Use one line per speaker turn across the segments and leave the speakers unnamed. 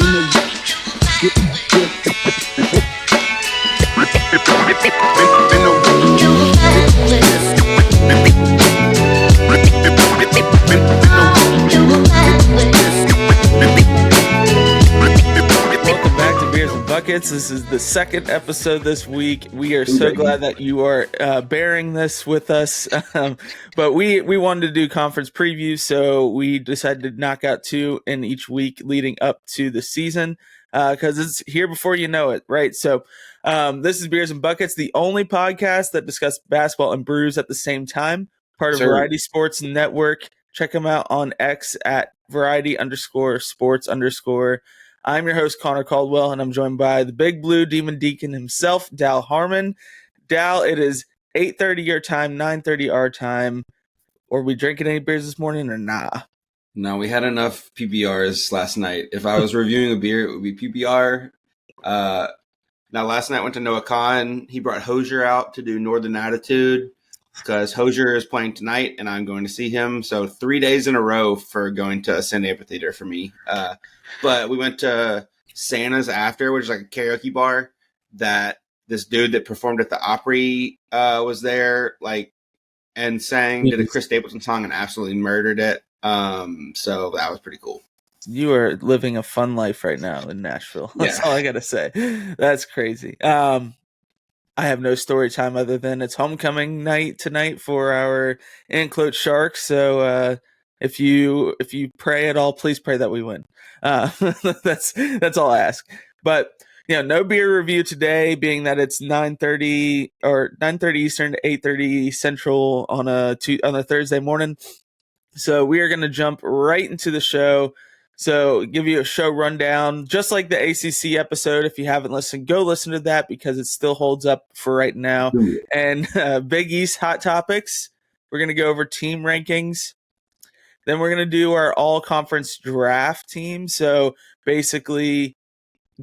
Welcome back to Beers and Buckets. This is the second episode this week. We are so glad that you are bearing this with us. But we wanted to do conference previews, so we decided to knock out two in each week leading up to the season because it's here before you know it, right? So this is Beers and Buckets, the only podcast that discusses basketball and brews at the same time, part of Variety Sports Network. Check them out on X at variety_sports_. I'm your host, Connor Caldwell, and I'm joined by the Big Blue Demon Deacon himself, Dowell Harmon. Dowell, it is 8:30 your time, 9:30 our time. Were we drinking any beers this morning or nah?
No, we had enough PBRs last night. If I was reviewing a beer, it would be PBR. Now, last night I went to Noah Khan. He brought Hosier out to do Northern Attitude because Hosier is playing tonight, and I'm going to see him. So 3 days in a row for going to Ascend Amphitheater for me. But we went to Santa's after, which is like a karaoke bar that this dude that performed at the Opry was there, and did a Chris Stapleton song and absolutely murdered it. So that was pretty cool.
You are living a fun life right now in Nashville. That's all I got to say. That's crazy. I have no story time other than it's homecoming night tonight for our Anclote Sharks. So if you pray at all, please pray that we win. That's all I ask. But no beer review today, being that it's 9:30 Eastern to 8:30 Central on a Thursday morning. So we are going to jump right into the show. So give you a show rundown, just like the ACC episode. If you haven't listened, go listen to that because it still holds up for right now. And Big East hot topics. We're going to go over team rankings. Then we're going to do our all-conference draft team. So basically,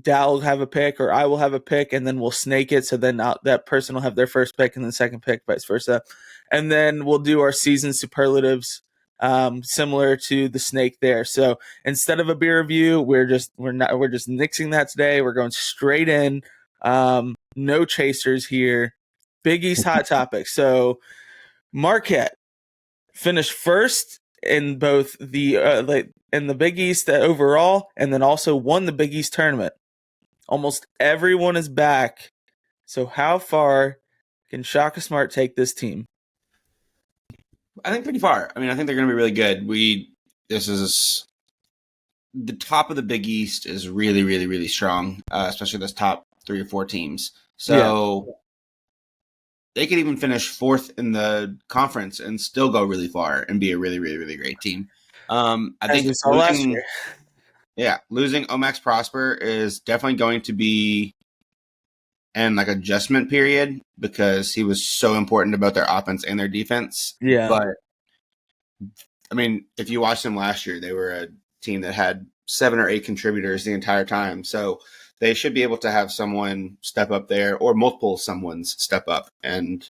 Dal will have a pick or I will have a pick, and then we'll snake it. So then that person will have their first pick and then second pick, vice versa. And then we'll do our season superlatives. Similar to the snake there. So instead of a beer review, we're just nixing that today. We're going straight in. No chasers here. Big East hot topic. So Marquette finished first in both the in the Big East overall, and then also won the Big East tournament. Almost everyone is back. So how far can Shaka Smart take this team?
I think pretty far. I mean, I think they're going to be really good. This is the top of the Big East is really, really, really strong, especially those top 3 or 4 teams. So they could even finish fourth in the conference and still go really far and be a really, really, really great team. I think losing Omax Prosper is definitely going to be an adjustment period because he was so important about their offense and their defense.
Yeah.
But I mean, if you watched them last year, they were a team that had 7 or 8 contributors the entire time. So they should be able to have someone step up there or multiple someones step up. And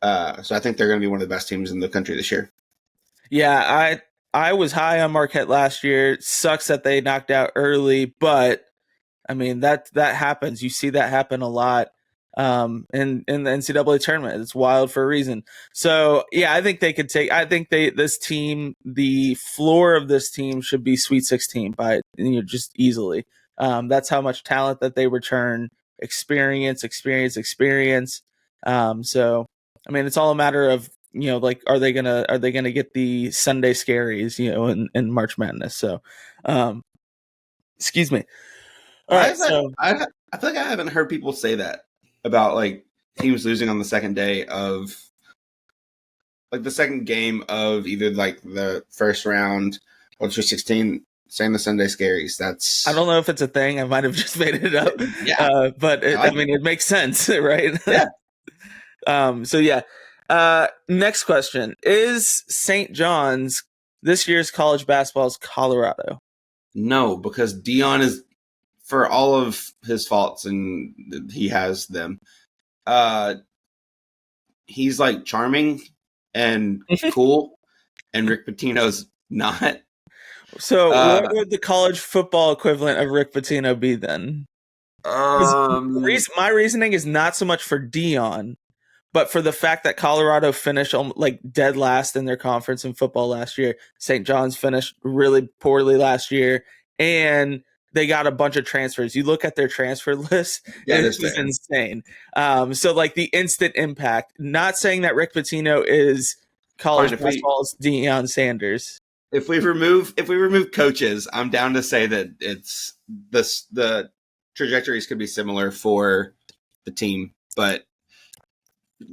so I think they're going to be one of the best teams in the country this year.
Yeah, I was high on Marquette last year. It sucks that they knocked out early, but I mean, that happens. You see that happen a lot in the NCAA tournament. It's wild for a reason. So, yeah, I think they could take – I think the floor of this team should be Sweet 16 by just easily. That's how much talent that they return, experience. So, I mean, it's all a matter of, are they gonna get the Sunday scaries, in March Madness? So, excuse me. All right,
I feel like I haven't heard people say that about teams losing on the second day of the second game of either the first round or 16, saying the Sunday scaries.
I don't know if it's a thing. I might have just made it up.
Yeah,
but it makes sense, right?
Yeah.
Next question: is St. John's this year's college basketball's Colorado?
No, because Dion is, for all of his faults, and he has them, he's charming and cool, and Rick Pitino's not.
So, what
Uh,
would the college football equivalent of Rick Pitino be then? 'Cause
um,
my reasoning is not so much for Dion, but for the fact that Colorado finished like dead last in their conference in football last year. St. John's finished really poorly last year, and they got a bunch of transfers. You look at their transfer list,
that
it
is
was
fair.
insane. So like the instant impact. Not saying that Rick Pitino is
Fine.
college basketball's Deion Sanders.
If we remove coaches, I'm down to say that it's the trajectories could be similar for the team, but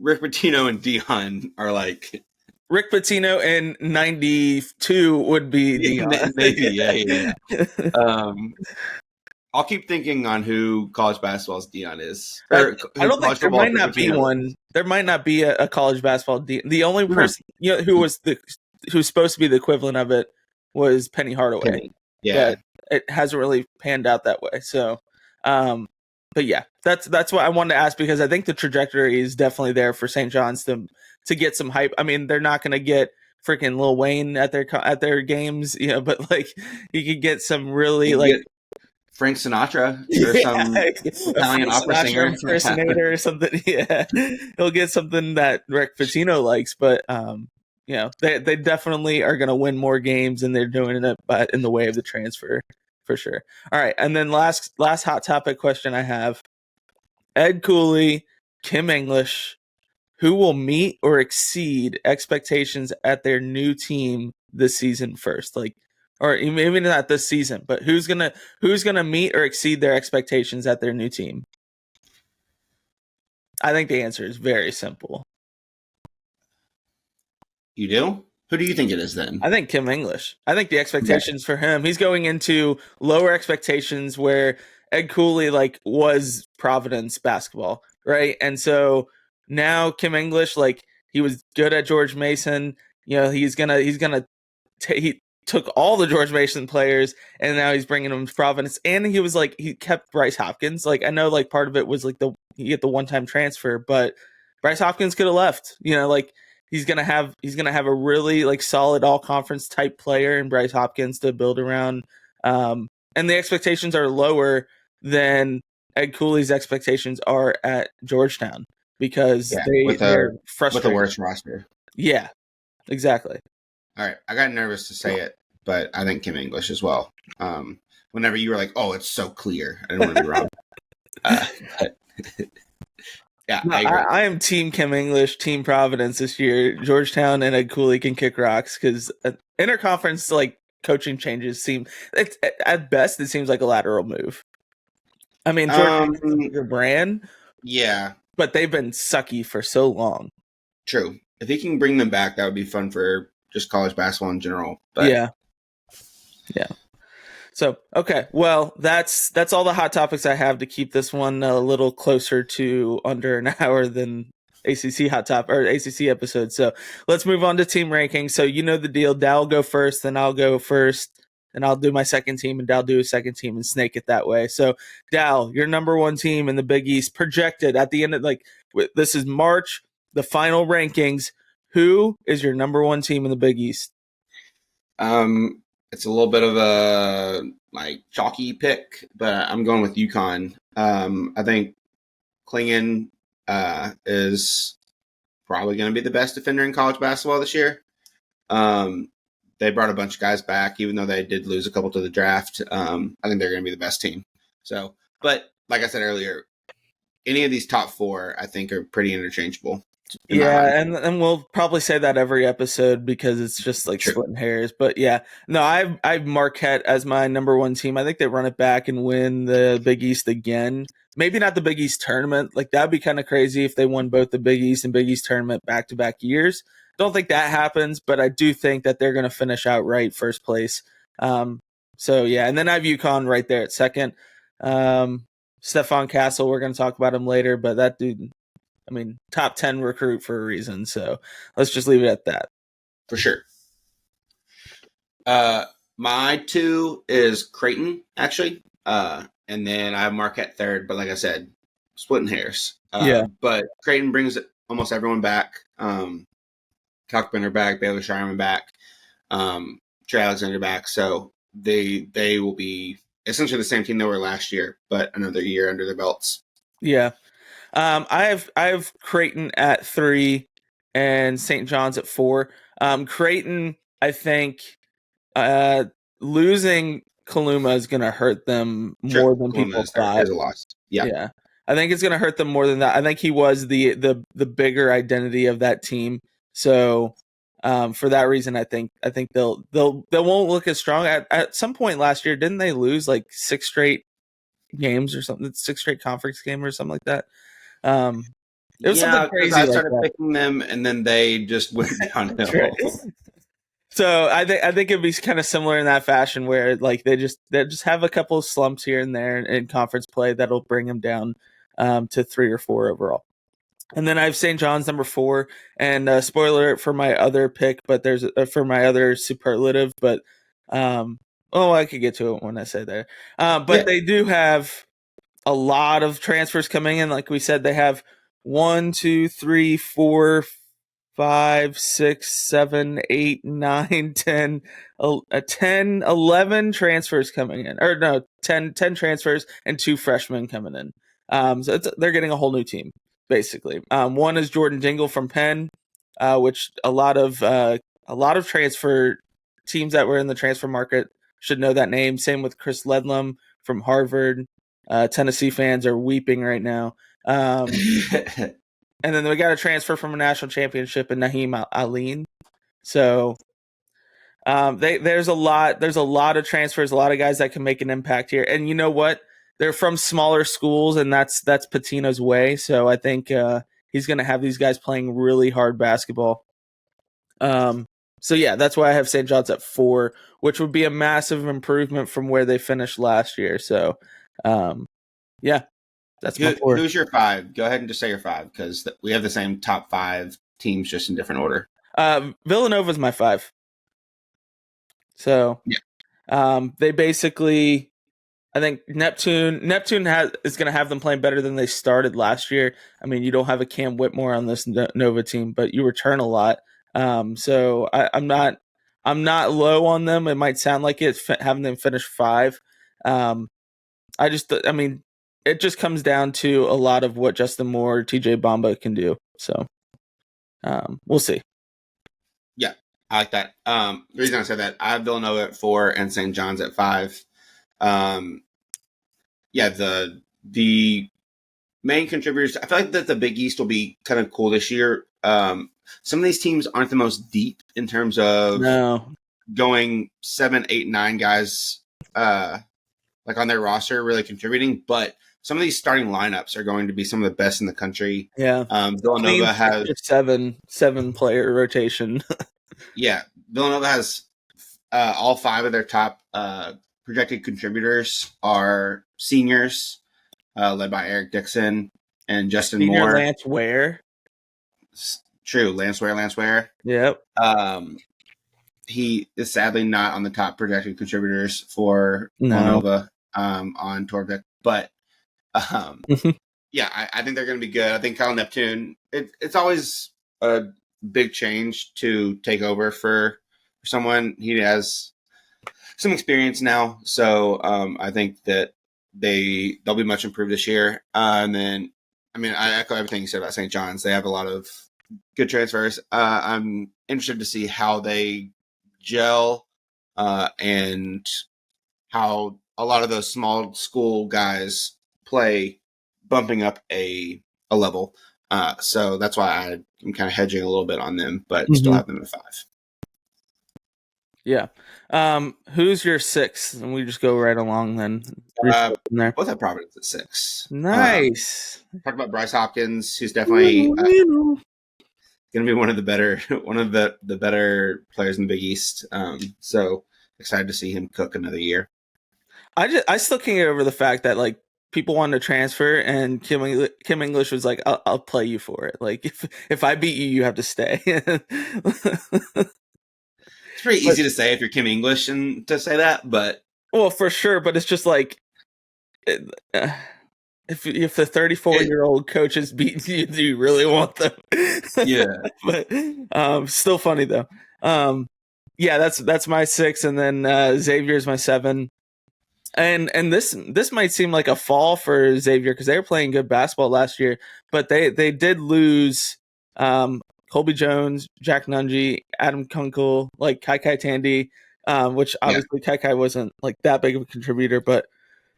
Rick Pitino and Dion are like
Rick Pitino in '92 would be Deion.
maybe yeah. I'll keep thinking on who college basketball's Dion is,
I,
or
I
who
don't think
college
there
football
might
is Rick
not be
Pitino.
one. There might not be a college basketball. The only
No,
person who's supposed to be the equivalent of it was Penny Hardaway,
Penny. Yeah,
but it hasn't really panned out that way. So, um, but yeah, that's what I wanted to ask because I think the trajectory is definitely there for St. John's to get some hype. I mean, they're not going to get freaking Lil Wayne at their games, but like you could get some really
you can
like
get Frank Sinatra or
yeah,
some
a
Italian
Frank
opera
Sinatra
singer. Yeah.
impersonator or something. Yeah, he'll get something that Rick Pitino likes, but they definitely are going to win more games, and they're doing it, but in the way of the transfer for sure. All right, and then last hot topic question I have: Ed Cooley, Kim English, who will meet or exceed expectations at their new team this season first? Like, or maybe not this season, but who's gonna meet or exceed their expectations at their new team? I think the answer is very simple.
You do? Who do you think it is then?
I think Kim English. I think the
Okay.
expectations for him, he's going into lower expectations where Ed Cooley like was Providence basketball, right? And so now Kim English, like he was good at George Mason. He took all the George Mason players and now he's bringing them to Providence. And he was like he kept Bryce Hopkins. Like I know like part of it was like you get the one time transfer, but Bryce Hopkins could have left. Like he's gonna have a really like solid all conference type player in Bryce Hopkins to build around. And the expectations are lower than Ed Cooley's expectations are at Georgetown because
Yeah,
they're
with a
frustrated.
worse roster.
Yeah, exactly.
All right, I got nervous to say it, but I think Kim English as well. Whenever you were like, "Oh, it's so clear," I didn't want to be wrong. But yeah,
No,
I agree.
I am Team Kim English, Team Providence this year. Georgetown and Ed Cooley can kick rocks because interconference like coaching changes seem at best it seems like a lateral move. I mean, Georgetown's a
Um,
bigger brand,
yeah,
but they've been sucky for so long.
true. If he can bring them back, that would be fun for just college basketball in general. But
Yeah, yeah. So okay, well that's all the hot topics I have to keep this one a little closer to under an hour than ACC hot top or ACC episode. So let's move on to team ranking. So you know the deal. Dowell go first, then I'll go first, and I'll do my second team, and Dowell do a second team, and snake it that way. So Dowell, your number one team in the Big East, projected at the end of this is March, the final rankings. Who is your number one team in the Big East?
it's a little bit of a like chalky pick, but I'm going with UConn. I think Klingon is probably going to be the best defender in college basketball this year. Um, they brought a bunch of guys back, even though they did lose a couple to the draft. I think they're going to be the best team. So, but like I said earlier, any of these top four, I think, are pretty interchangeable in my mind.
Yeah, and we'll probably say that every episode because it's just like
True.
splitting hairs. But yeah, no, I've Marquette as my number one team. I think they run it back and win the Big East again. Maybe not the Big East tournament. Like that'd be kind of crazy if they won both the Big East and Big East tournament back to back years. Don't think that happens, but I do think that they're going to finish outright first place. So yeah, and then I have UConn right there at second. Stephon Castle, we're going to talk about him later, but that dude, I mean, top 10 recruit for a reason. So let's just leave it at that.
For sure. My two is Creighton, actually. And then I have Marquette third, but like I said, splitting hairs.
Yeah.
But Creighton brings almost everyone back. Cockburner back, Baylor Shireman back. Trey Trey Alexander back, so they will be essentially the same team they were last year, but another year under their belts.
Yeah. I have Creighton at 3 and St. John's at 4. Creighton, I think, losing Kaluma is going to hurt them
Sure,
more than
Kaluma
people
is
thought.
a loss. Yeah.
Yeah, I think it's going to hurt them more than that. I think he was the bigger identity of that team. So, for that reason, I think they won't look as strong. At some point last year, didn't they lose like 6 straight games or something? 6 straight conference game or something like that. It was something
Yeah, because
crazy
I
like
started
that.
picking them, and then they just went
That's right.
downhill.
So I think it'd be kind of similar in that fashion where like they just have a couple of slumps here and there in conference play that'll bring them down to 3 or 4 overall. And then I have St. John's number 4, and spoiler alert for my other pick, but there's for my other superlative, but I could get to it when I say there. But
Yeah.
they do have a lot of transfers coming in. Like we said, they have 1, 2, 3, 4, 5, 6, 7, 8, 9, 10, 10, 11 transfers coming in. Or no, 10 transfers and 2 freshmen coming in. So they're getting a whole new team, basically. One is Jordan Dingle from Penn, which a lot of transfer teams that were in the transfer market should know that name. Same with Chris Ledlum from Harvard. Tennessee fans are weeping right now. And then we got a transfer from a national championship in Naheem Aline. So there's a lot of transfers, a lot of guys that can make an impact here. And you know what? They're from smaller schools, and that's Patino's way. So I think he's going to have these guys playing really hard basketball. So yeah, that's why I have St. John's at 4, which would be a massive improvement from where they finished last year. So yeah, that's my 4.
Who's your 5? Go ahead and just say your 5 because we have the same top 5 teams, just in different order.
Villanova's my 5. So
yeah,
they basically, I think Neptune is going to have them playing better than they started last year. I mean, you don't have a Cam Whitmore on this Nova team, but you return a lot. So I'm not low on them. It might sound like it having them finish 5. I mean, it just comes down to a lot of what Justin Moore, TJ Bamba can do. So we'll see.
Yeah, I like that. The reason I said that, I have Villanova at 4 and St. John's at 5. Yeah, the main contributors, I feel like that the Big East will be kind of cool this year. Some of these teams aren't the most deep in terms of going 7, 8, 9 guys like on their roster really contributing, but some of these starting lineups are going to be some of the best in the country.
Yeah,
Villanova has
seven player rotation.
Yeah, Villanova has all 5 of their top projected contributors are seniors, led by Eric Dixon and Justin
Senior
Moore.
Lance Ware.
True, Lance Ware.
Yep.
He is sadly not on the top projected contributors for Villanova on Torvik, but yeah, I think they're going to be good. I think Kyle Neptune, it's always a big change to take over for someone. He has some experience now, so I think that they'll be much improved this year. And then, I mean, I echo everything you said about St. John's. They have a lot of good transfers. I'm interested to see how they gel and how a lot of those small school guys play, bumping up a level. So that's why I'm kind of hedging a little bit on them, but still have them at 5.
Yeah. Who's your 6? And we just go right along then.
Both have Providence at 6.
Nice.
Talk about Bryce Hopkins, who's definitely going to be one of the better players in the Big East. So excited to see him cook another year.
I still can't get over the fact that like people wanted to transfer, and Kim English was like, "I'll play you for it. Like if I beat you, you have to stay."
It's pretty easy to say if you're Kim English and to say that, but
well, for sure. But it's just like if the 34-year-old coach is beating you, do you really want them?
Yeah.
But still funny though. Yeah, that's my 6, and then Xavier's my 7. And this might seem like a fall for Xavier because they were playing good basketball last year, but they did lose Colby Jones, Jack Nungy, Adam Kunkel, like Kai Kai Tandy, which
Yeah,
obviously Kai Kai wasn't like that big of a contributor, but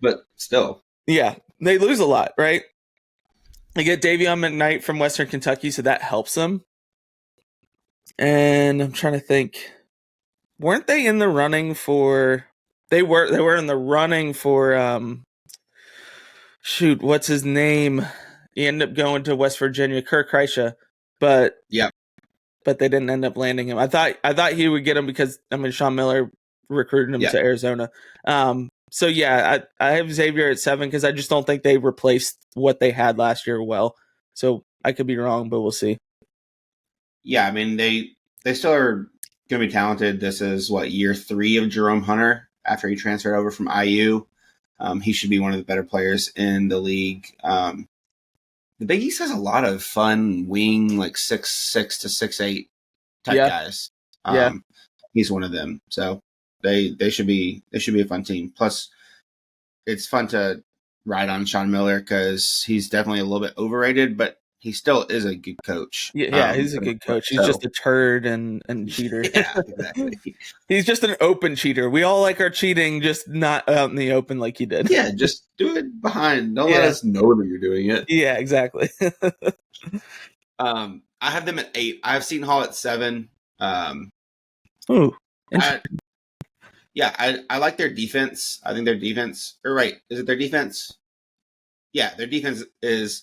but still,
yeah, they lose a lot, right? They get Davion McKnight from Western Kentucky, so that helps them. And I'm trying to think, weren't they in the running for? They were in the running for shoot, what's his name? He ended up going to West Virginia, Kirk Kreischer, but
yeah,
but they didn't end up landing him. I thought he would get him because Sean Miller recruited him
yeah,
to Arizona. So yeah, I have Xavier at 7 because I just don't think they replaced what they had last year well. So I could be wrong, but we'll see.
yeah. I mean, they still are going to be talented. This is what, year 3 of Jerome Hunter after he transferred over from IU. He should be one of the better players in the league. The Big East has a lot of fun wing, like 6'6" to 6'8" type
Yeah,
guys.
yeah,
He's one of them. So they should be a fun team. Plus, it's fun to ride on Sean Miller because he's definitely a little bit overrated, but he still is a good coach.
yeah. He's a good coach. He's just
So
a turd and cheater.
yeah, exactly.
He's just an open cheater. We all like our cheating, just not out in the open like he did.
Yeah, just do it behind. Don't let
Yeah,
us know that you're doing it.
yeah, exactly.
I have them at 8. I have Seton Hall at 7.
Ooh,
I, yeah, I like their defense. I think their defense, or right, is it their defense? Yeah, their defense is,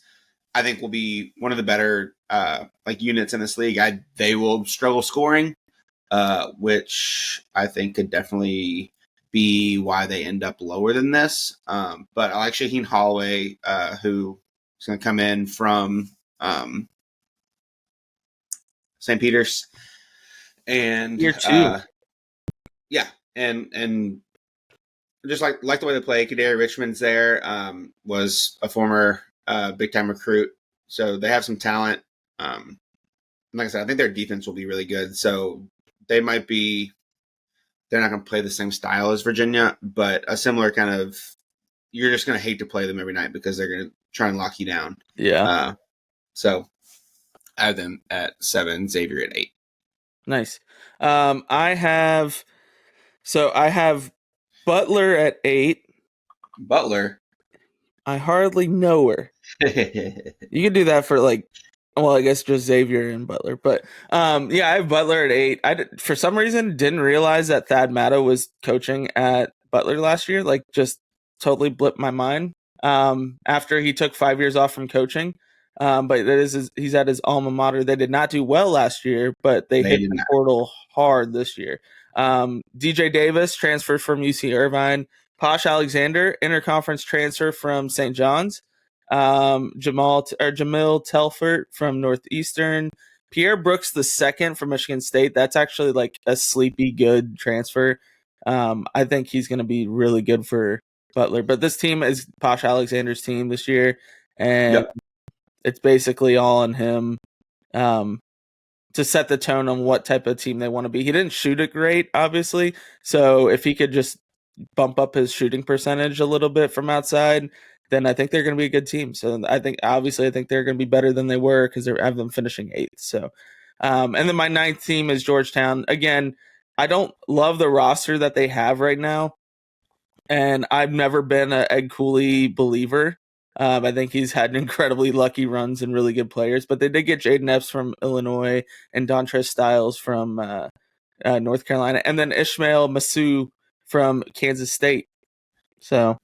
I think, will be one of the better like units in this league. They will struggle scoring, which I think could definitely be why they end up lower than this. But I like Shaheen Holloway, who is going to come in from St. Peter's, and
Year 2.
yeah, and just like the way they play. Kadari Richmond's there, was a former big time recruit, so they have some talent. Like I said, I think their defense will be really good. So they might be. They're not going to play the same style as Virginia, but a similar kind of. You're just going to hate to play them every night because they're going to try and lock you down.
Yeah.
So I have them at 7, Xavier at 8.
Nice. I have Butler at 8.
Butler.
I hardly know her. You could do that for I guess just Xavier and Butler, but yeah, I have Butler at 8. For some reason didn't realize that Thad Matta was coaching at Butler last year. Like, just totally blipped my mind. After he took 5 years off from coaching, but he's at his alma mater. They did not do well last year, but they hit
did
the
not.
portal hard this year. DJ Davis transferred from UC Irvine. Posh Alexander, interconference transfer from St. John's. Jamil Telfort from Northeastern. Pierre Brooks the second from Michigan State. That's actually like a sleepy good transfer. I think he's going to be really good for Butler. But this team is Posh Alexander's team this year, and it's basically all on him to set the tone on what type of team they want to be. He didn't shoot it great, obviously. So if he could just bump up his shooting percentage a little bit from outside, then I think they're going to be a good team. So I think they're going to be better than they were because I have them finishing 8th. So, and then my 9th team is Georgetown. Again, I don't love the roster that they have right now, and I've never been a Ed Cooley believer. I think he's had incredibly lucky runs and really good players, but they did get Jaden Epps from Illinois and Dontrez Styles from North Carolina, and then Ishmael Masu from Kansas State. So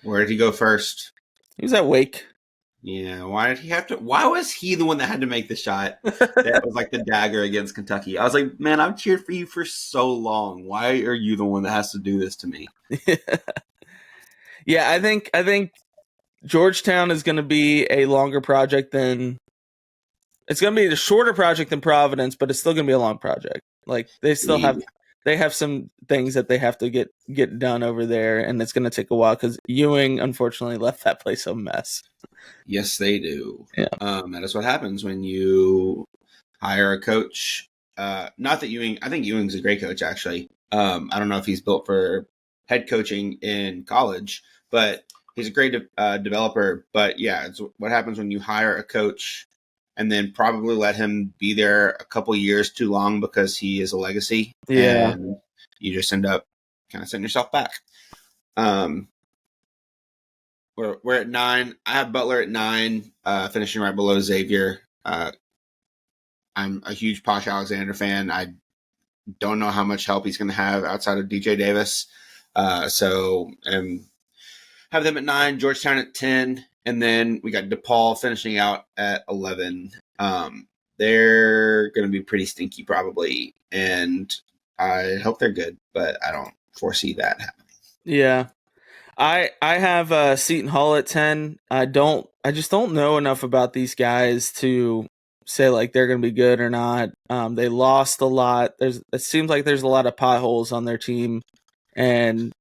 Where did he go first?
he was at Wake.
Yeah, why did he have to? Why was he the one that had to make the shot? That was like the dagger against Kentucky. I was like, man, I've cheered for you for so long. Why are you the one that has to do this to me?
Yeah, I think Georgetown is going to be a longer project than it's going to be a shorter project than Providence, but it's still going to be a long project. Like, they have some things that they have to get done over there, and it's going to take a while because Ewing unfortunately left that place a mess.
Yes, they do.
Yeah.
That is what happens when you hire a coach not that Ewing. I think Ewing's a great coach. Actually, I don't know if he's built for head coaching in college, but he's a great developer. But yeah, it's what happens when you hire a coach and then probably let him be there a couple years too long because he is a legacy,
Yeah.
and you just end up kind of setting yourself back. Um, we're at 9. I have Butler at 9, finishing right below Xavier. I'm a huge Posh Alexander fan. I don't know how much help he's going to have outside of DJ Davis. So have them at 9, Georgetown at 10, and then we got DePaul finishing out at 11. They're going to be pretty stinky probably, and I hope they're good, but I don't foresee that happening.
Yeah. I have Seton Hall at 10. I just don't know enough about these guys to say like they're going to be good or not. They lost a lot. It seems like there's a lot of potholes on their team, and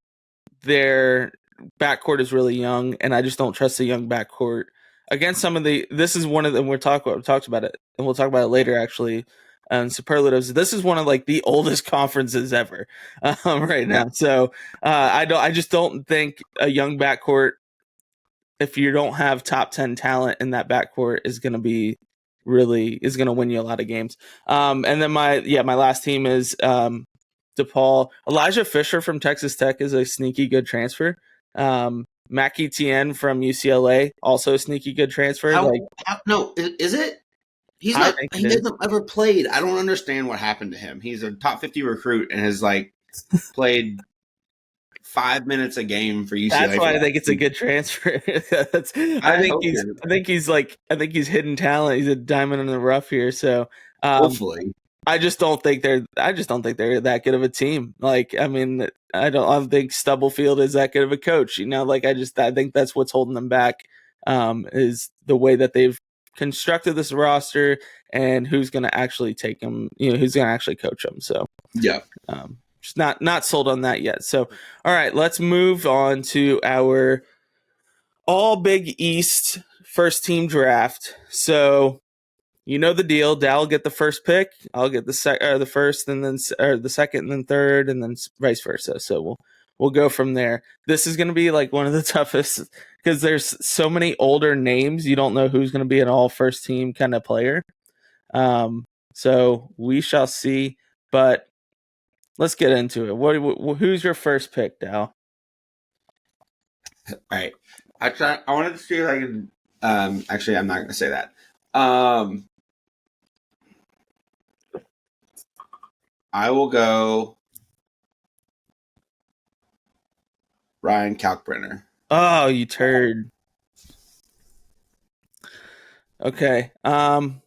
their backcourt is really young, and I just don't trust the young backcourt against some of the. This is one of them we talked about it, and we'll talk about it later actually. Superlatives. This is one of like the oldest conferences ever right now. So I just don't think a young backcourt, if you don't have top 10 talent in that backcourt, is going to win you a lot of games. And then my last team is DePaul. Elijah Fisher from Texas Tech is a sneaky good transfer. Mackie Tien from UCLA, also a sneaky good transfer.
No, is it? He's
I
not.
think
He
it is.
hasn't ever played. I don't understand what happened to him. He's a top 50 recruit and has like played 5 minutes a game for UCLA.
That's why I think it's a good transfer.
I hope
I think he's hidden talent. He's a diamond in the rough here. So
hopefully.
I just don't think they're that good of a team. Like, I mean, I don't think Stubblefield is that good of a coach. I think that's what's holding them back, is the way that they've constructed this roster and who's going to actually take them. Who's going to actually coach them. So
Yeah.
just not sold on that yet. So all right, let's move on to our all Big East first team draft. So you know the deal. Dowell get the first pick. I'll get the first, and then the second, and then third, and then vice versa. So we'll go from there. This is going to be like one of the toughest because there's so many older names. You don't know who's going to be an all first team kind of player. So we shall see. But let's get into it. Who's your first pick, Dowell?
All right. I wanted to see if I can. Actually, I'm not going to say that. I will go Ryan Kalkbrenner.
Oh, you turd. Okay. Then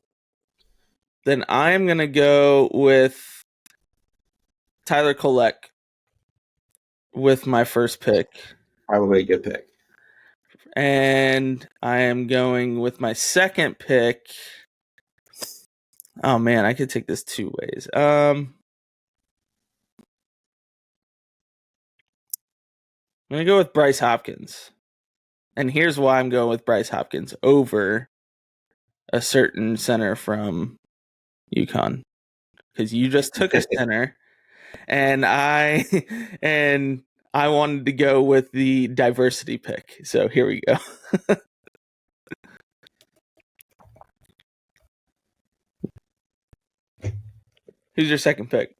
I am gonna go with Tyler Kolek with my first pick.
Probably a good pick.
And I am going with my second pick. Oh man, I could take this two ways. I'm gonna go with Bryce Hopkins. And here's why I'm going with Bryce Hopkins over a certain center from UConn. Because you just took a center, and I wanted to go with the diversity pick. So here we go. Who's your second pick?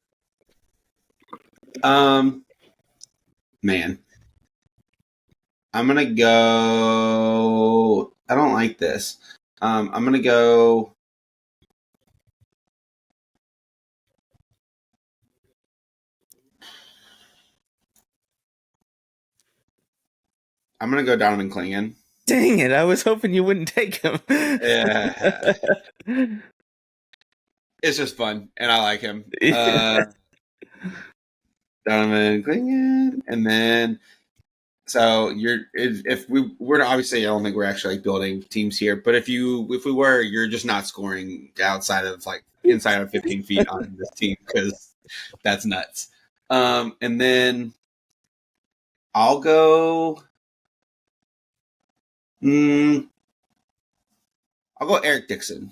Man. I'm gonna go. I don't like this. I'm gonna go. I'm gonna go Donovan Clingan.
Dang it! I was hoping you wouldn't take him.
Yeah, it's just fun, and I like him. Donovan Clingan, and then so we're obviously, I don't think we're actually like building teams here, but if we were, you're just not scoring outside of like inside of 15 feet on this team because that's nuts. And then I'll go. I'll go Eric Dixon.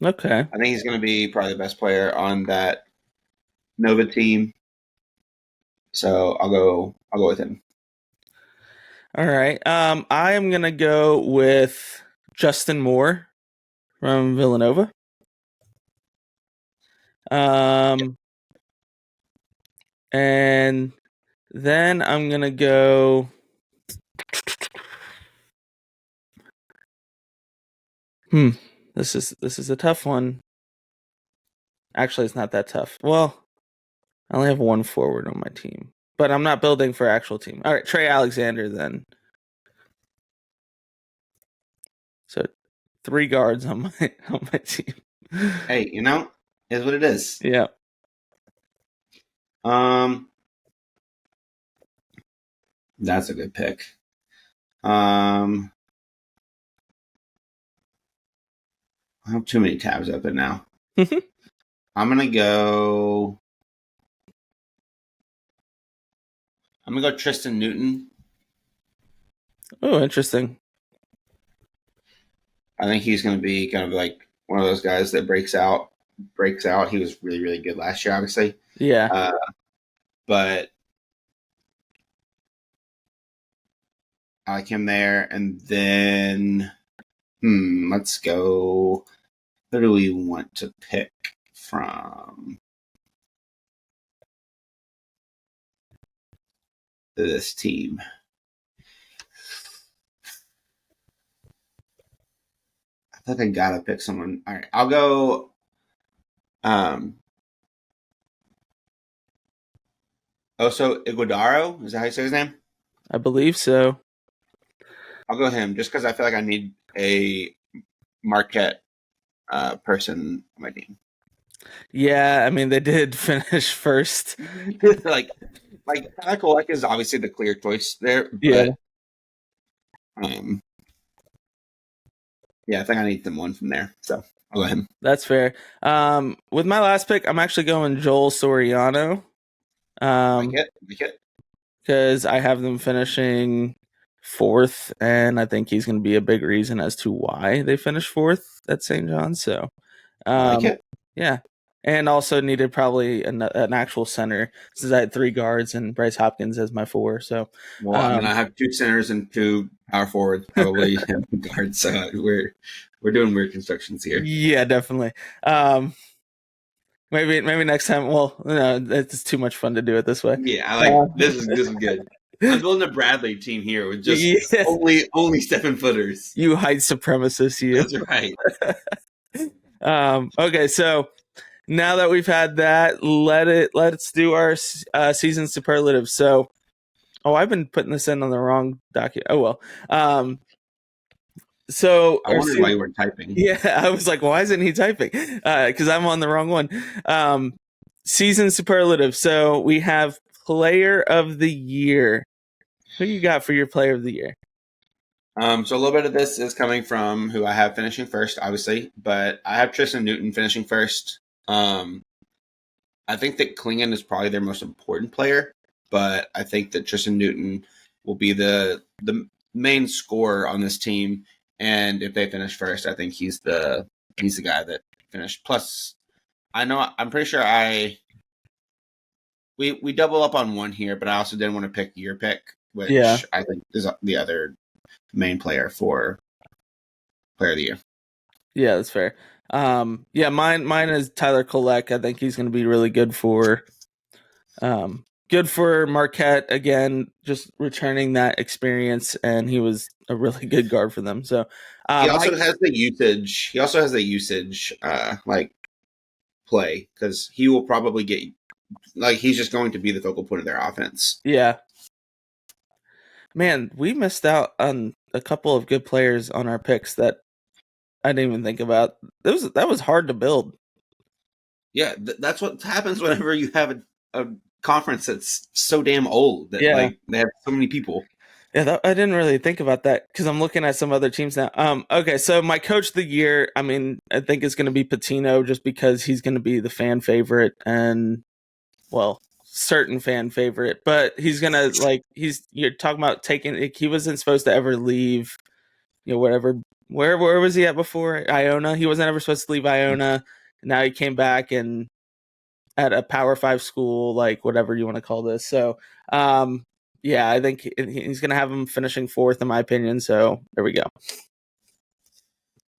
Okay.
I think he's going to be probably the best player on that Nova team. So I'll go with him.
All right. I am gonna go with Justin Moore from Villanova. Um, and then I'm gonna go. Hmm. This is a tough one. Actually, it's not that tough. Well, I only have one forward on my team, but I'm not building for actual team. All right, Trey Alexander then. So 3 guards on my on my team.
Hey, is what it is.
Yeah,
Um, that's a good pick. I have too many tabs open now. I'm gonna go. I'm gonna go Tristan Newton.
Oh, interesting.
I think he's gonna be kind of like one of those guys that breaks out. Breaks out. He was really really good last year, obviously.
Yeah,
Uh, but I like him there. And then, let's go. Who do we want to pick from this team? I think I gotta pick someone. All right, I'll go. Um, Oso Iguodaro. Is that how you say his name?
I believe so.
I'll go him just because I feel like I need a Marquette person on my team.
Yeah, I mean they did finish first.
like Tyler Kolek is obviously the clear choice there,
Yeah,
but um, yeah, I think I need someone from there. So I'll go him.
that's fair. With my last pick, I'm actually going Joel Soriano.
Like
Um,
it, like it.
because I have them finishing fourth, and I think he's going to be a big reason as to why they finished fourth at St. John's. So,
I like
um,
it.
yeah, and also needed probably an actual center since I had 3 guards and Bryce Hopkins as my 4. So,
Well, I mean,
um,
I have 2 centers and 2 power forwards, probably and guards. So we're doing weird constructions here.
yeah, definitely. Um, maybe next time. Well, no, it's too much fun to do it this way.
Yeah, I like
Uh,
this is good. I'm building a Bradley team here with just
yes,
only 7 footers.
you height supremacist, you.
That's right.
Okay, so now that we've had that, let's do our season superlatives. So, oh, I've been putting this in on the wrong document. Oh well. So
I wondered why you were typing.
yeah, I was like, why isn't he typing? Because I'm on the wrong one. Season superlative. So we have player of the year. Who you got for your player of the year?
So a little bit of this is coming from who I have finishing first, obviously, but I have Tristan Newton finishing first. Um, I think that Klingon is probably their most important player, but I think that Tristan Newton will be the main scorer on this team. And if they finish first, I think he's the guy that finished. Plus, I'm pretty sure we double up on one here, but I also didn't want to pick your pick,
Yeah,
which I think is the other main player for player of the year.
yeah, that's fair. Yeah, mine is Tyler Kolek. I think he's going to be really good for Marquette again, just returning that experience, and he was a really good guard for them. So,
He
my
also has the usage. He also has the usage, like play because he will probably get like he's just going to be the focal point of their offense.
yeah, man, we missed out on a couple of good players on our picks that I didn't even think about. That was hard to build.
Yeah, that's what happens whenever you have a conference that's so damn old that
Yeah,
like they have so many people.
yeah, I didn't really think about that because I'm looking at some other teams now. Okay, so my coach of the year, I mean, I think it's going to be Patino just because he's going to be the fan favorite and well, certain fan favorite, but he's gonna you're talking about taking. He wasn't supposed to ever leave, whatever Where was he at before Iona? He wasn't ever supposed to leave Iona. Now he came back and at a Power Five school, like whatever you want to call this. So, yeah, I think he's going to have him finishing fourth, in my opinion. So there we go.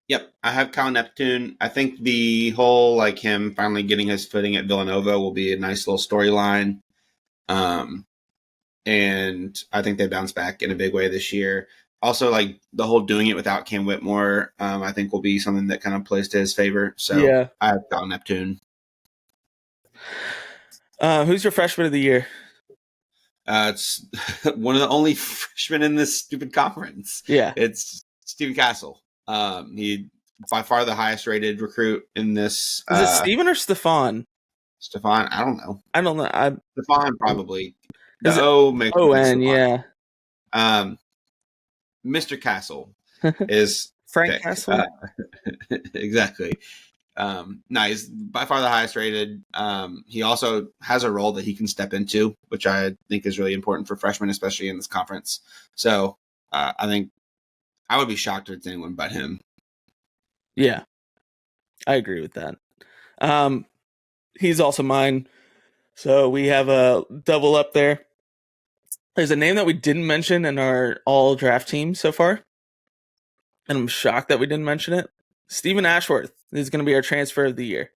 Yep, I have Cal Neptune. I think the whole like him finally getting his footing at Villanova will be a nice little storyline. And I think they bounce back in a big way this year. Also, like the whole doing it without Cam Whitmore, I think will be something that kind of plays to his favor. So
Yeah.
I have Cal Neptune.
Who's your freshman of the year?
It's one of the only freshmen in this stupid conference.
Yeah,
it's Stephen Castle. He by far the highest rated recruit in this.
Is it Steven or Stefan?
Stefan, I don't know.
I don't know.
Stefan probably.
Is
The
it
O makes
O-N, yeah.
Mr. Castle is
Frank
picked.
Castle?
Exactly. No, he's by far the highest rated. He also has a role that he can step into, which I think is really important for freshmen, especially in this conference. So I think I would be shocked if it's anyone but him.
Yeah, I agree with that. He's also mine. So we have a double up there. There's a name that we didn't mention in our all draft team so far, and I'm shocked that we didn't mention it. Stephen Ashworth is going to be our transfer of the year.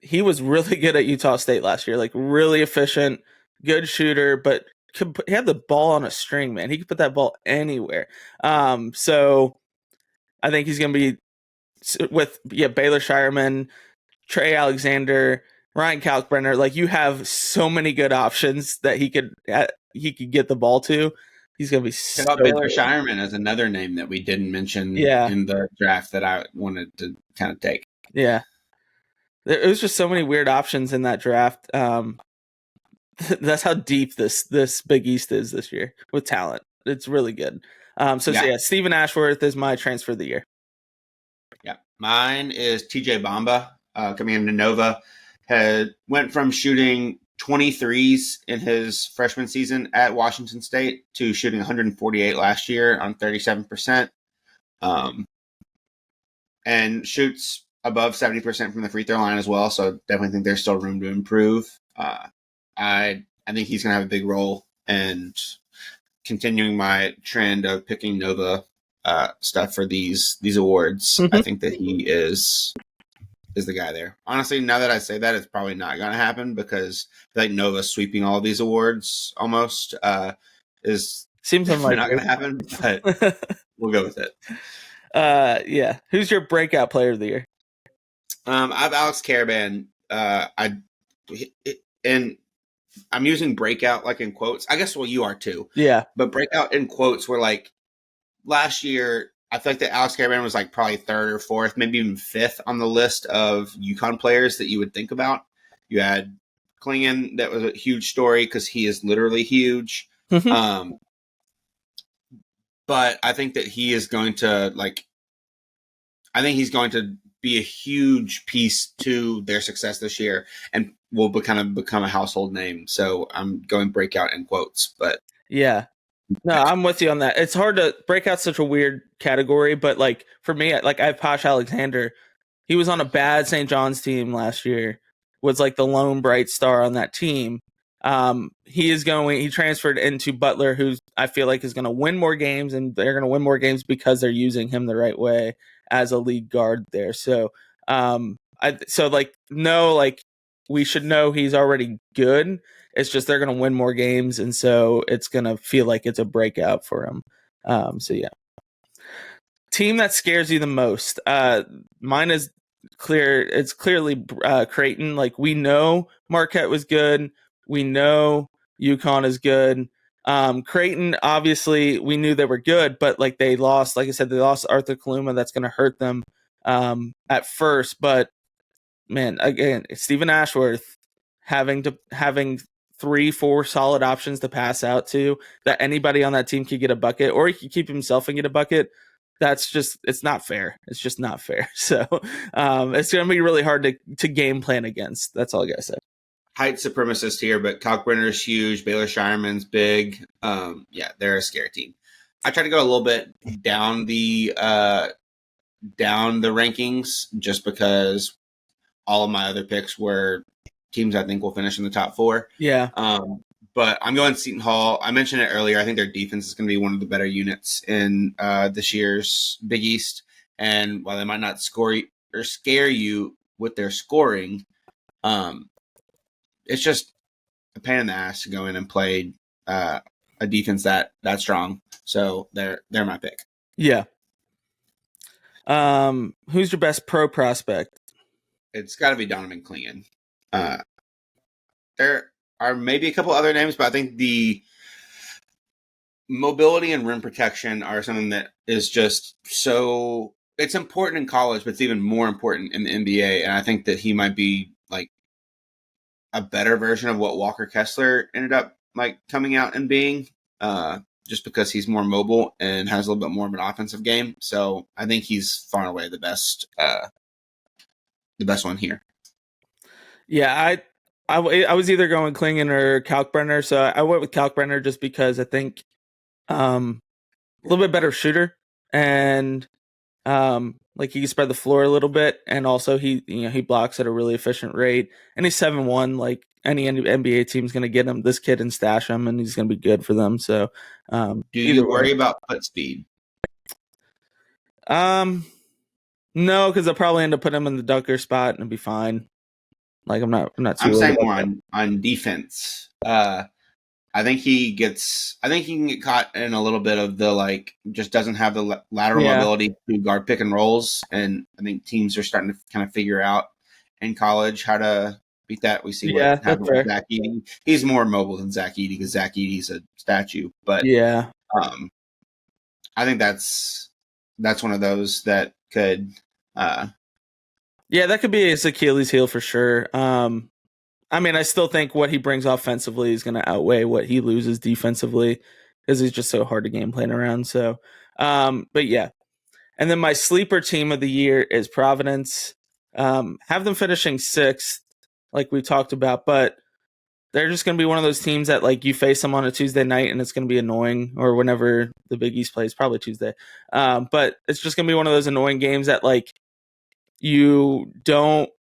He was really good at Utah State last year, like really efficient, good shooter, but he had the ball on a string, man. He could put that ball anywhere. So I think he's going to be with Baylor Shireman, Trey Alexander, Ryan Kalkbrenner. Like you have so many good options that he could get the ball to. He's going to be so
Baylor
good.
Shireman is another name that we didn't mention in the draft that I wanted to kind of take.
Yeah. There was just so many weird options in that draft. That's how deep this Big East is this year with talent. It's really good. Stephen Ashworth is my transfer of the year.
Yeah. Mine is TJ Bamba coming into Nova. Went from shooting 23s in his freshman season at Washington State to shooting 148 last year on 37%. And shoots above 70% from the free throw line as well. So definitely think there's still room to improve. I think he's going to have a big role, and continuing my trend of picking Nova stuff for these awards. Mm-hmm. I think that he is the guy there. Honestly, now that I say that, it's probably not going to happen because I think Nova sweeping all these awards almost seems unlikely. Not going to happen, but we'll go with it.
Yeah. Who's your breakout player of the year?
I have Alex Karaban. And I'm using breakout like in quotes. I guess you are too.
Yeah.
But breakout in quotes were like last year. I feel like that Alex Karaban was like probably third or fourth, maybe even fifth on the list of UConn players that you would think about. You had Klingon, that was a huge story because he is literally huge. Mm-hmm. But I think that he is going to be a huge piece to their success this year and will become a household name. So I'm going breakout in quotes, but
yeah. No, I'm with you on that. It's hard to break out such a weird category, but like for me, like I have Posh Alexander. He was on a bad St. John's team last year, was like the lone bright star on that team. He transferred into Butler, who I feel like is going to win more games, and they're going to win more games because they're using him the right way as a lead guard there. So, we should know he's already good. It's just they're going to win more games, and so it's going to feel like it's a breakout for him. Yeah. Team that scares you the most. Mine is clear. It's clearly Creighton. Like we know Marquette was good. We know UConn is good. Creighton, obviously, we knew they were good, but like they lost. Like I said, they lost Arthur Kaluma. That's going to hurt them at first. But man, again, Stephen Ashworth having 3-4 solid options to pass out to that anybody on that team could get a bucket, or he could keep himself and get a bucket. It's not fair. It's just not fair. So it's going to be really hard to game plan against. That's all I got to say.
Height supremacist here, but Kalkbrenner is huge. Baylor Shireman's big. They're a scary team. I tried to go a little bit down the rankings just because all of my other picks were teams I think will finish in the top four.
Yeah.
But I'm going Seton Hall. I mentioned it earlier. I think their defense is going to be one of the better units in this year's Big East. And while they might not score or scare you with their scoring, um, it's just a pain in the ass to go in and play a defense that strong. So they're my pick.
Yeah. Who's your best pro prospect?
It's got to be Donovan Clingan. There are maybe a couple other names, but I think the mobility and rim protection are something that is just so it's important in college, but it's even more important in the NBA. And I think that he might be like a better version of what Walker Kessler ended up like coming out and being, just because he's more mobile and has a little bit more of an offensive game. So I think he's far and away the best one here.
Yeah, I was either going Klingon or Kalkbrenner, so I went with Kalkbrenner just because I think a little bit better shooter, and like he can spread the floor a little bit, and also he blocks at a really efficient rate, and he's 7'1". Like any NBA team's gonna get him this kid and stash him, and he's gonna be good for them. So
Do
either
you
way,
worry about foot speed?
no, because I'll probably end up putting him in the dunker spot and it'll be fine. Like I'm not too
I'm
worried
saying
about
more
that.
on defense. I think he can get caught in a little bit of the like just doesn't have the lateral
Yeah,
mobility to guard pick and rolls, and I think teams are starting to kind of figure out in college how to beat that. We see what
yeah, that's
happened with
fair.
Zach Edey. He's more mobile than Zach Edey because Zach Edey's a statue, but
Yeah,
um, I think that's one of those that could.
yeah, that could be his Achilles heel for sure. I mean, I still think what he brings offensively is going to outweigh what he loses defensively because he's just so hard to game plan around. So, but yeah. And then my sleeper team of the year is Providence. Have them finishing sixth, like we talked about, but they're just going to be one of those teams that like you face them on a Tuesday night and it's going to be annoying, or whenever the Big East plays, probably Tuesday. But it's just going to be one of those annoying games that like you don't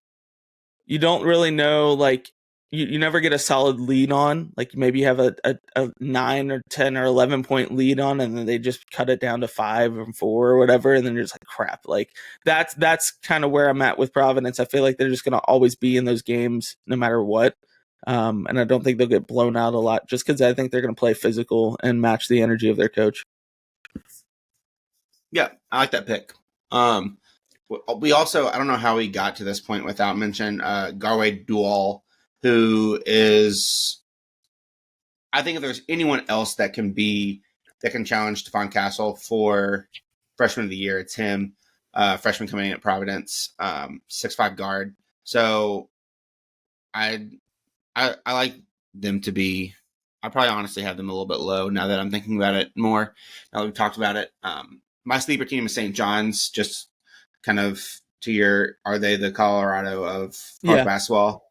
really know, like you never get a solid lead on, like maybe you have a 9 or 10 or 11 point lead on, and then they just cut it down to 5 or 4 or whatever, and then you're just like crap. Like that's kind of where I'm at with Providence. I feel like they're just going to always be in those games no matter what. And I don't think they'll get blown out a lot just because I think they're going to play physical and match the energy of their coach.
Yeah, I like that pick. We also, I don't know how we got to this point without mentioning Dowell, who is, I think if there's anyone else that can challenge Stephon Castle for freshman of the year, it's him. Freshman coming in at Providence, 6'5" guard. So I like them to be. I probably honestly have them a little bit low now that I'm thinking about it more. Now that we've talked about it, my sleeper team is St. John's. Just kind of to your, are they the Colorado of college
Yeah.
basketball?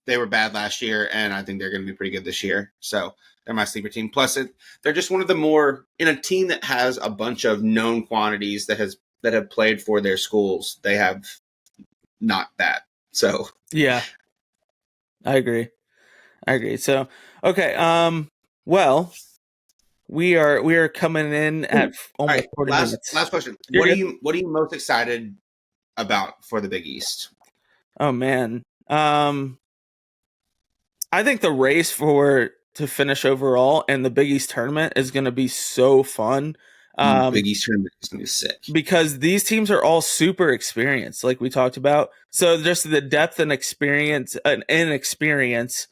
They were bad last year, and I think they're going to be pretty good this year. So they're my sleeper team. Plus, they're just one of the more in a team that has a bunch of known quantities that have played for their schools. They have not that. So
Yeah, I agree. So, okay. Well, we are coming in
all
at almost
right,
40
last
minutes.
question.
You're good.
What are you most excited about for the Big East?
Oh man. I think the race to finish overall and the Big East tournament is going to be so fun.
Big East tournament is going to be sick.
Because these teams are all super experienced, like we talked about. So just the depth and experience and inexperience,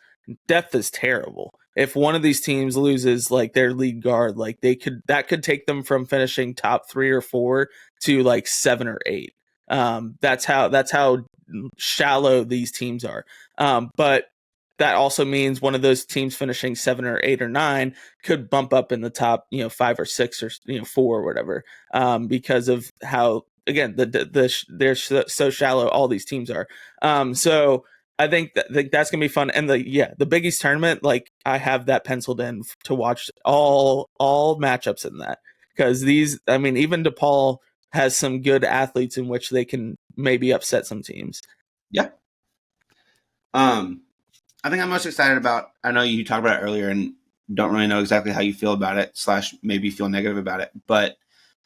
depth is terrible. If one of these teams loses like their lead guard, like that could take them from finishing top 3 or 4 to like 7 or 8. That's how shallow these teams are. But that also means one of those teams finishing 7 or 8 or 9 could bump up in the top, 5 or 6 or 4 or whatever, because of how, again, they're so shallow all these teams are. So I think that's gonna be fun. And the Big East tournament, like I have that penciled in to watch all matchups in that, because even DePaul has some good athletes in which they can maybe upset some teams.
Yeah. I think I'm most excited about. I know you talked about it earlier and don't really know exactly how you feel about it, / maybe feel negative about it, but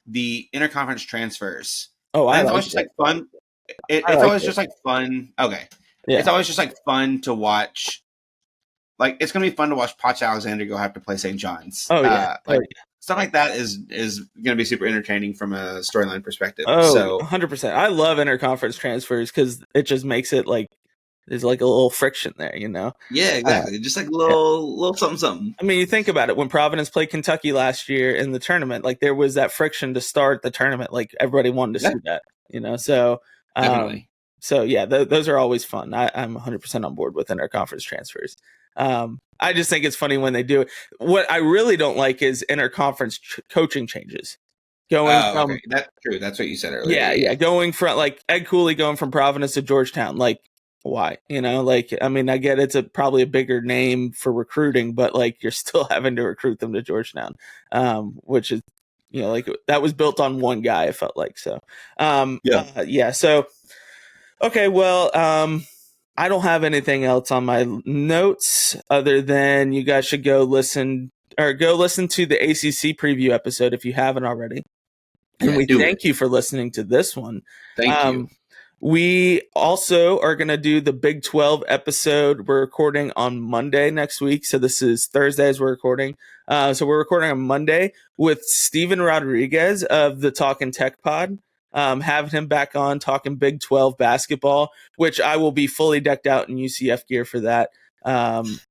the interconference transfers.
Oh,
I think it's always just like fun. It's always just like fun. Okay. Yeah. It's always just like fun to watch. Like it's gonna be fun to watch Potch Alexander go have to play St. John's.
Oh yeah.
Stuff like that is gonna be super entertaining from a storyline perspective.
Oh,
so
100%. I love interconference transfers because it just makes it like there's like a little friction there, you know?
Yeah, exactly. Just like a little something.
I mean, you think about it. When Providence played Kentucky last year in the tournament, like there was that friction to start the tournament. Like everybody wanted to see that, you know? So,
definitely.
So yeah, those are always fun. I'm 100% on board with interconference transfers. I just think it's funny when they do it. What I really don't like is interconference coaching changes.
Okay. That's true. That's what you said earlier.
Yeah. Going from like Ed Cooley going from Providence to Georgetown, like why? You know, like I mean, I get it's probably a bigger name for recruiting, but like you're still having to recruit them to Georgetown, which is, you know, like that was built on one guy. I felt like so. So okay, well, I don't have anything else on my notes other than you guys should go listen to the ACC preview episode if you haven't already. And we thank you for listening to this one.
Thank you.
We also are going to do the Big 12 episode. We're recording on Monday next week. So this is Thursday as we're recording. So we're recording on Monday with Steven Rodriguez of the Talkin' Tech Pod. Having him back on talking Big 12 basketball, which I will be fully decked out in UCF gear for that,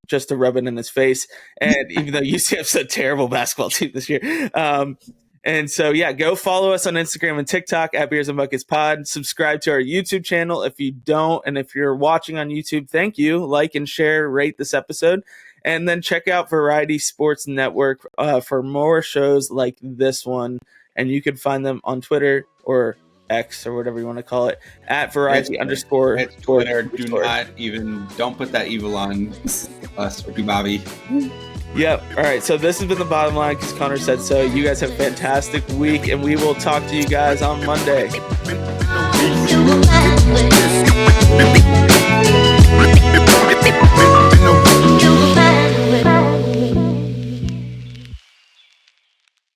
just to rub it in his face. And even though UCF's a terrible basketball team this year. And so, yeah, go follow us on Instagram and TikTok at Beers and Buckets Pod. Subscribe to our YouTube channel if you don't. And if you're watching on YouTube, thank you. Like and share, rate this episode. And then check out Variety Sports Network for more shows like this one. And you can find them on Twitter or X or whatever you want to call it at Variety _
It's Twitter. Don't put that evil on us or Bobby.
Yep. All right. So this has been the bottom line because Connor said so. You guys have a fantastic week, and we will talk to you guys on Monday.